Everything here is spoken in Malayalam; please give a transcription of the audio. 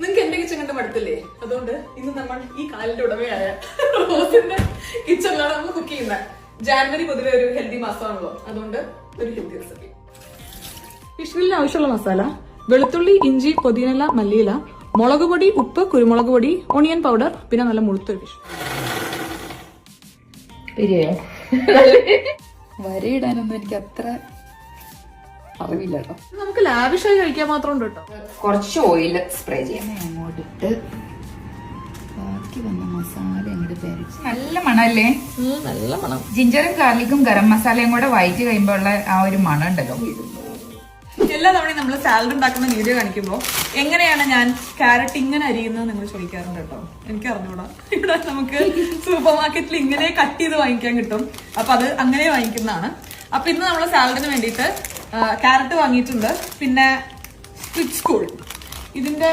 നിങ്ങൾക്ക് എന്റെ കിച്ചൺ കണ്ട് മടുത്തില്ലേ? അതുകൊണ്ട് ഇന്ന് നമ്മൾ ഈ കാലിന്റെ ഉടമയായ റോസിന്റെ കിച്ചണിലാണ് നമ്മൾ കുക്ക് ചെയ്യുന്നത്. ജാനുവരി പൊതുവെ ഒരു ഹെൽത്തി മാസമാണല്ലോ, അതുകൊണ്ട് ഒരു ഹെൽത്തി റെസിപ്പി. ഫിഷ് ഗ്രില്ലിന് ആവശ്യമുള്ള മസാല: വെളുത്തുള്ളി, ഇഞ്ചി, പുതിനയില, മല്ലിയില, മുളക് പൊടി, ഉപ്പ്, കുരുമുളക് പൊടി, ഓണിയൻ പൗഡർ, പിന്നെ നല്ല മുഴുത്തൊരു ഫിഷ്. വരയിടാനൊന്നും എനിക്ക് അത്ര അറിവില്ല കേട്ടോ. നമുക്ക് ലാവിഷായി കഴിക്കാൻ മാത്രം ഉണ്ട് കേട്ടോ. കുറച്ച് ഓയിൽ സ്പ്രേ ചെയ്യാം. അങ്ങോട്ടിട്ട് ബാക്കി വന്ന മസാല അങ്ങോട്ട് പേരിച്ച് നല്ല മണല്ലേ? നല്ല മണം. ജിഞ്ചറും ഗാർലിക്കും ഗരം മസാലയും കൂടെ വഴറ്റി കഴിയുമ്പോൾ ഉള്ള ആ ഒരു മണം ഉണ്ടല്ലോ. എല്ലാ തവണയും നമ്മൾ സാലഡ് ഉണ്ടാക്കുന്ന വീഡിയോ കാണിക്കുമ്പോൾ എങ്ങനെയാണ് ഞാൻ ക്യാരറ്റ് ഇങ്ങനെ അരിയുന്നത് നിങ്ങൾ ചോദിക്കാറുണ്ട് കേട്ടോ. എനിക്ക് അറിഞ്ഞൂടാ. ഇവിടെ നമുക്ക് സൂപ്പർ മാർക്കറ്റിൽ ഇങ്ങനെ കട്ട് ചെയ്ത് വാങ്ങിക്കാൻ കിട്ടും. അപ്പൊ അത് അങ്ങനെ വാങ്ങിക്കുന്നതാണ്. അപ്പൊ ഇന്ന് നമ്മൾ സാലഡിന് വേണ്ടിയിട്ട് ക്യാരറ്റ് വാങ്ങിയിട്ടുണ്ട്. പിന്നെ സ്പ്ലിറ്റ് സ്കൂൾ ഇതിന്റെ